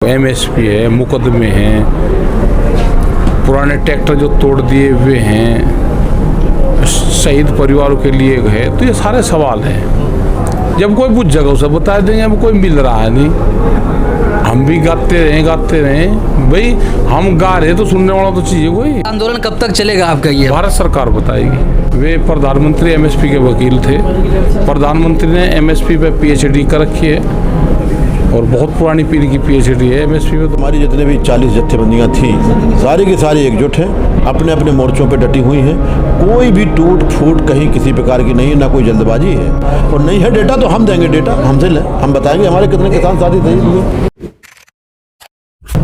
MSP है, मुकदमे हैं, पुराने ट्रैक्टर जो तोड़ दिए हुए हैं, शहीद परिवारों के लिए है, तो ये सारे सवाल हैं। जब कोई पूछ जगह उसे बता देंगे, हमें कोई मिल रहा है नहीं। हम भी गाते रहें भाई, हम गा रहे तो सुनने वाला तो चाहिए कोई। आंदोलन कब तक चलेगा आपका? ये भारत सरकार बताएगी। वे प्रधानमंत्री एमएसपी के वकील थे। प्रधानमंत्री ने एमएसपी पे पीएचडी कर रखी है और बहुत पुरानी पीढ़ी की पीएचडी है एमएसपी में। हमारी जितने भी 40 जत्थेबंदियाँ थीं, सारी की सारी एकजुट हैं, अपने अपने मोर्चों पे डटी हुई हैं। कोई भी टूट फूट कहीं किसी प्रकार की नहीं है, ना कोई जल्दबाजी है। और नहीं है डेटा तो हम देंगे, डेटा हमसे लें, हम बताएंगे हमारे कितने किसान साथी शहीद हुए।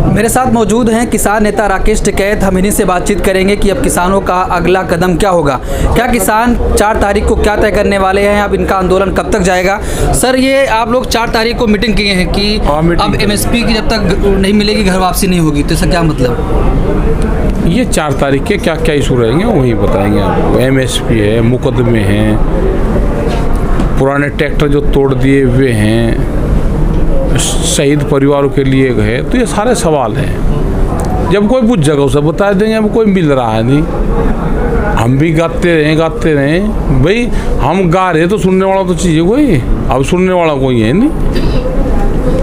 मेरे साथ मौजूद हैं किसान नेता राकेश टिकैत। हम इन्हीं से बातचीत करेंगे कि अब किसानों का अगला कदम क्या होगा। क्या किसान 4 तारीख को क्या तय करने वाले हैं? अब इनका आंदोलन कब तक जाएगा? सर, ये आप लोग 4 तारीख को मीटिंग किए हैं कि अब एमएसपी की जब तक नहीं मिलेगी घर वापसी नहीं होगी, तो इसका क्या मतलब? ये 4 तारीख के क्या क्या इशू रहेंगे वही बताएंगे आपको। एमएसपी है, मुकदमे हैं, पुराने ट्रैक्टर जो तोड़ दिए हुए हैं, शहीद परिवारों के लिए है, तो ये सारे सवाल हैं। जब कोई पूछ जगह उसे बता देंगे, हमें कोई मिल रहा है नहीं। हम भी गाते रहें भाई, हम गा रहे तो सुनने वाला तो चाहिए कोई। अब सुनने वाला कोई है नहीं।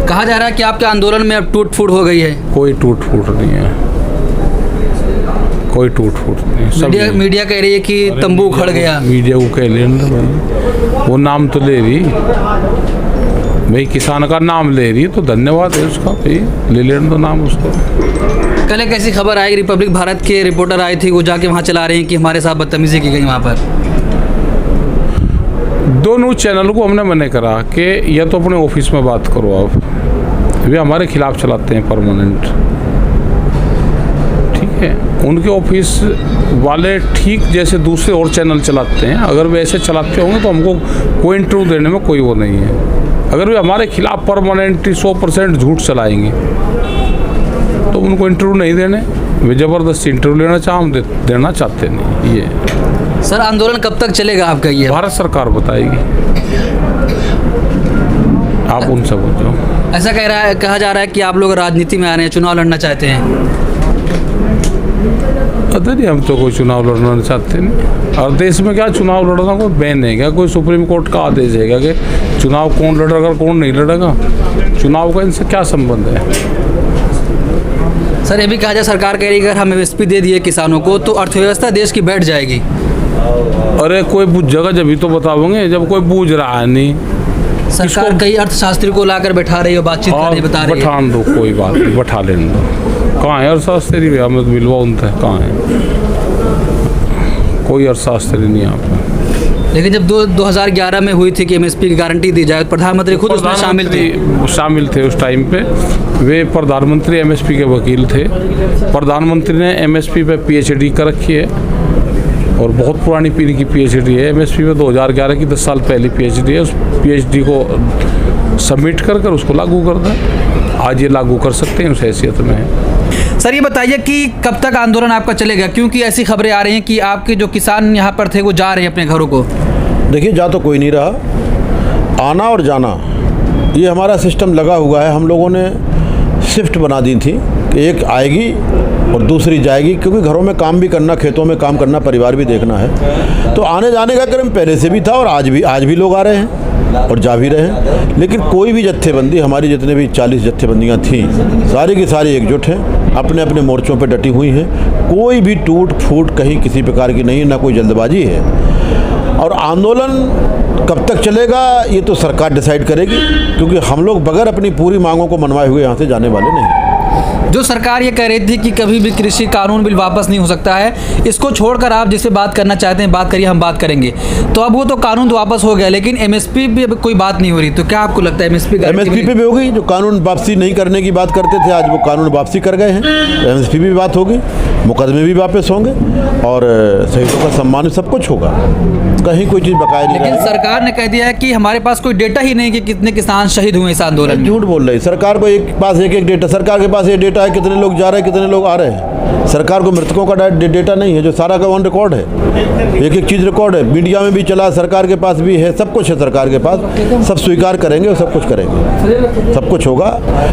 कहा जा रहा है कि आपके आंदोलन में अब टूट फूट हो गई है। कोई टूट फूट नहीं है, कोई टूट फूट नहीं। मीडिया कह रही है कि तंबू उखड़ गया। मीडिया को कह लेना, वो नाम तो ले रही भाई, किसान का नाम ले रही है तो धन्यवाद है उसका, भाई ले लेने दो नाम उसको। कल एक ऐसी खबर आई, रिपब्लिक भारत के रिपोर्टर आए थे, वो जाके वहाँ चला रहे हैं कि हमारे साथ बदतमीजी की गई वहाँ पर। दोनों चैनल को हमने मना करा कि या तो अपने ऑफिस में बात करो आप, वे हमारे खिलाफ चलाते हैं परमानेंट, ठीक है। उनके ऑफिस वाले ठीक जैसे दूसरे और चैनल चलाते हैं, अगर वे ऐसे चलाते होंगे तो हमको कोई इंटरव्यू देने में कोई वो नहीं है। अगर वे हमारे खिलाफ परमानेंटली 100% झूठ चलाएंगे तो उनको इंटरव्यू नहीं देने, वे ज़बरदस्ती इंटरव्यू लेना हम देना चाहते नहीं। ये सर, आंदोलन कब तक चलेगा आपका? ये भारत सरकार बताएगी, आप उनसे पूछो। ऐसा कहा जा रहा है कि आप लोग राजनीति में आ रहे हैं, चुनाव लड़ना चाहते हैं। पता नहीं, हम तो कोई चुनाव लड़ना चाहते नहीं। और देश में क्या चुनाव लड़ना कोई बैन है क्या? कोई सुप्रीम कोर्ट का आदेश है क्या कि चुनाव कौन लड़ेगा कौन नहीं लड़ेगा? चुनाव का इनसे क्या संबंध है? सर, ये भी कहा जाए, सरकार कह रही है अगर हम एमएसपी दे दिए किसानों को तो अर्थव्यवस्था देश की बैठ जाएगी। अरे कोई पूछ जगह जब तो बताओगे, जब कोई पूछ रहा है नहीं। सरकार कई अर्थशास्त्री को लाकर बैठा रही है, बातचीत कर रही है, बता रही है। बैठान दो, कोई बात नहीं, बैठा लेने दो। कहाँ है अर्थशास्त्री? हमें तो मिलवा उनसे कहाँ है? कोई अर्थशास्त्री नहीं यहाँ पे। लेकिन जब 2011 में हुई थी कि एमएसपी की गारंटी दी जाए, प्रधानमंत्री खुद उसमें शामिल थे उस टाइम पे। वे प्रधानमंत्री एमएसपी के वकील थे। प्रधानमंत्री ने एमएसपी पे पीएचडी कर रखी है और बहुत पुरानी पीढ़ी की पीएचडी है। एमएसपी में 2011 की 10 साल पहले पीएचडी है। उस पीएचडी को सबमिट कर उसको लागू कर दें। आज ये लागू कर सकते हैं, उस हैसियत में है। सर, ये बताइए कि कब तक आंदोलन आपका चलेगा? क्योंकि ऐसी खबरें आ रही हैं कि आपके जो किसान यहाँ पर थे वो जा रहे हैं अपने घरों को। देखिए, जा तो कोई नहीं रहा, आना और जाना ये हमारा सिस्टम लगा हुआ है। हम लोगों ने शिफ्ट बना दी थी कि एक आएगी और दूसरी जाएगी, क्योंकि घरों में काम भी करना, खेतों में काम करना, परिवार भी देखना है। तो आने जाने का क्रम पहले से भी था और आज भी लोग आ रहे हैं और जा भी रहे हैं। लेकिन कोई भी जत्थेबंदी, हमारी जितने भी 40 जत्थेबंदियाँ थीं, सारी की सारी एकजुट हैं, अपने अपने मोर्चों पे डटी हुई हैं। कोई भी टूट फूट कहीं किसी प्रकार की नहीं है, ना कोई जल्दबाजी है। और आंदोलन कब तक चलेगा ये तो सरकार डिसाइड करेगी, क्योंकि हम लोग बगैर अपनी पूरी मांगों को मनवाए हुए यहाँ से जाने वाले नहीं। जो सरकार ये कह रही थी कि कभी भी कृषि कानून बिल वापस नहीं हो सकता है, इसको छोड़कर आप जिससे बात करना चाहते हैं बात करिए, हम बात करेंगे। तो अब वो तो कानून तो वापस हो गया, लेकिन एमएसपी पे अब कोई बात नहीं हो रही। तो क्या आपको लगता है एमएसपी पे भी होगी? जो कानून वापसी नहीं करने की बात करते थे, आज वो कानून वापसी कर गए हैं। एमएसपी भी बात होगी, मुकदमे भी वापस होंगे और शहीदों का सम्मान सब कुछ होगा, कहीं कोई चीज़ बकाया नहीं। लेकिन सरकार ने कह दिया है कि हमारे पास कोई डेटा ही नहीं कि कितने किसान शहीद हुए इस आंदोलन में। झूठ बोल रही सरकार को। एक डेटा सरकार के पास पास ये डेटा है कितने लोग जा रहे हैं कितने लोग आ रहे हैं। सरकार को मृतकों का डेटा नहीं है, जो सारा का ऑन रिकॉर्ड है, एक एक चीज़ रिकॉर्ड है, मीडिया में भी चला, सरकार के पास भी है, सब कुछ है सरकार के पास, सब स्वीकार करेंगे और सब कुछ करेंगे, सब कुछ होगा।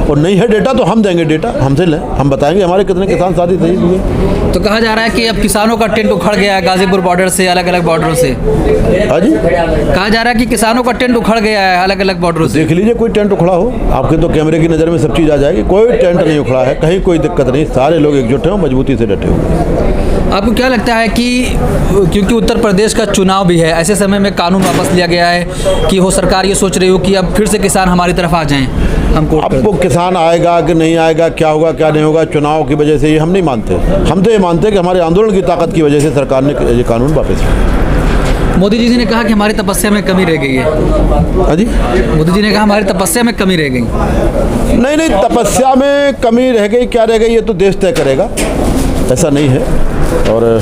और नहीं है डेटा तो हम देंगे डेटा, हमसे लें, हम बताएंगे हमारे कितने किसान साथी शहीद हुए। तो कहा जा रहा है कि अब किसानों का टेंट उखड़ गया है गाजीपुर बॉर्डर से, अलग अलग बॉर्डरों से। हाँ जी, कहा जा रहा है कि किसानों का टेंट उखड़ गया है अलग अलग बॉर्डरों से। देख लीजिए कोई टेंट उखड़ा हो, आपके तो कैमरे की नज़र में सब चीज़ आ जाएगी। कोई टेंट नहीं उखड़ा है, कहीं कोई दिक्कत नहीं, सारे लोग एकजुट हैं, मजबूती से डटे हुए। आपको क्या लगता है कि क्योंकि उत्तर प्रदेश का चुनाव भी है, ऐसे समय में कानून वापस लिया गया है कि वो सरकार ये सोच रही हो कि अब फिर से किसान हमारी तरफ आ जाएं, हमको आपको किसान आएगा कि नहीं आएगा, क्या होगा क्या नहीं होगा चुनाव की वजह से, ये हम नहीं मानते। हम तो ये मानते हैं कि हमारे आंदोलन की ताकत की वजह से सरकार ने ये कानून वापस लिया। मोदी जी ने कहा कि हमारी तपस्या में कमी रह गई है। हाँ जी, मोदी जी ने कहा हमारी तपस्या में कमी रह गई। नहीं, तपस्या में कमी रह गई क्या रह गई ये तो देश तय करेगा, ऐसा नहीं है। और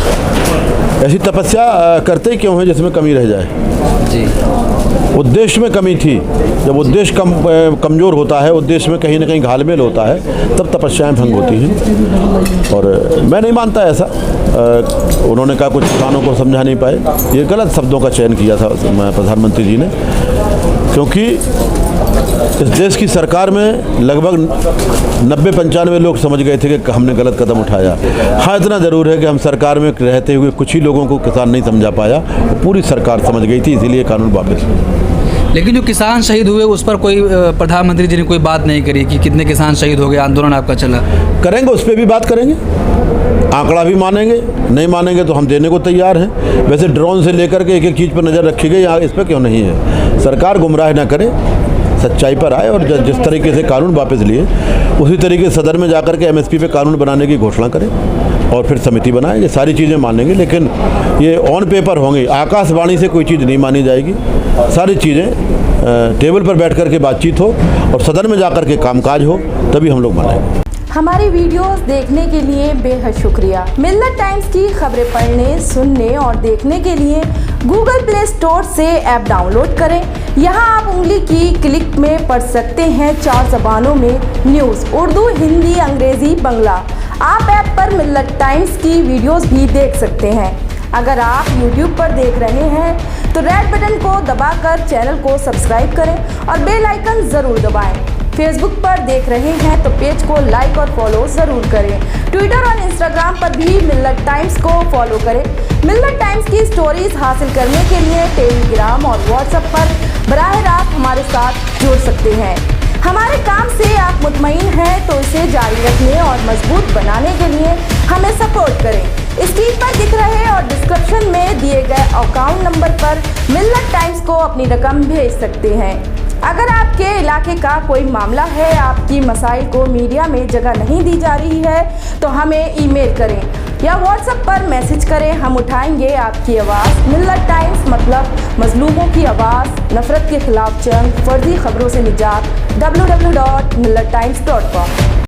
ऐसी तपस्या करते ही क्यों है जिसमें कमी रह जाए जी। उद्देश्य में कमी थी, जब उद्देश्य कमज़ोर होता है, उद्देश्य में कहीं ना कहीं घालमेल होता है, तब तपस्याएं भंग होती हैं। और मैं नहीं मानता ऐसा। उन्होंने कहा कुछ किसानों को समझा नहीं पाए, ये गलत शब्दों का चयन किया था प्रधानमंत्री जी ने, क्योंकि इस देश की सरकार में लगभग 90-95 लोग समझ गए थे कि हमने गलत कदम उठाया। हाँ, इतना ज़रूर है कि हम सरकार में रहते हुए कुछ ही लोगों को किसान नहीं समझा पाया, पूरी सरकार समझ गई थी, इसीलिए कानून वापस। लेकिन जो किसान शहीद हुए उस पर कोई प्रधानमंत्री जी ने कोई बात नहीं करी कि कितने किसान शहीद हो गए, आंदोलन आपका चला। करेंगे, उस पर भी बात करेंगे, आंकड़ा भी मानेंगे, नहीं मानेंगे तो हम देने को तैयार हैं। वैसे ड्रोन से लेकर के एक एक चीज़ पर नज़र रखी गई, इस पर क्यों नहीं है। सरकार गुमराह ना करे, सच्चाई पर आए, और जिस तरीके से कानून वापस लिए उसी तरीके से सदन में जाकर के एमएसपी पे कानून बनाने की घोषणा करें और फिर समिति बनाएं। ये सारी चीज़ें मानेंगे, लेकिन ये ऑन पेपर होंगी, आकाशवाणी से कोई चीज़ नहीं मानी जाएगी। सारी चीज़ें टेबल पर बैठ कर के बातचीत हो और सदन में जाकर के कामकाज हो, तभी हम लोग मानेंगे। हमारी वीडियोस देखने के लिए बेहद शुक्रिया। मिल्लत टाइम्स की खबरें पढ़ने, सुनने और देखने के लिए गूगल प्ले स्टोर से ऐप डाउनलोड करें। यहां आप उंगली की क्लिक में पढ़ सकते हैं 4 ज़बानों में न्यूज़, उर्दू, हिंदी, अंग्रेज़ी, बांग्ला। आप ऐप पर मिल्लत टाइम्स की वीडियोस भी देख सकते हैं। अगर आप YouTube पर देख रहे हैं तो रेड बटन को दबाकर चैनल को सब्सक्राइब करें और बेल आइकन ज़रूर दबाएं। फेसबुक पर देख रहे हैं तो पेज को लाइक और फॉलो ज़रूर करें। ट्विटर और इंस्टाग्राम पर भी मिल्लत टाइम्स को फॉलो करें। मिल्लत टाइम्स की स्टोरीज हासिल करने के लिए टेलीग्राम और व्हाट्सएप पर बराह रास्त हमारे साथ जुड़ सकते हैं। हमारे काम से आप मुतमईन हैं तो इसे जारी रखने और मजबूत बनाने के लिए हमें सपोर्ट करें। स्क्रीन पर दिख रहे और डिस्क्रिप्शन में दिए गए अकाउंट नंबर पर मिल्लत टाइम्स को अपनी रकम भेज सकते हैं। अगर आपके इलाके का कोई मामला है, आपकी मसाइल को मीडिया में जगह नहीं दी जा रही है, तो हमें ईमेल करें या व्हाट्सएप पर मैसेज करें, हम उठाएंगे आपकी आवाज़। मिल्लत टाइम्स मतलब मजलूमों की आवाज़, नफरत के खिलाफ जंग, फर्जी खबरों से निजात। www.millattimes.com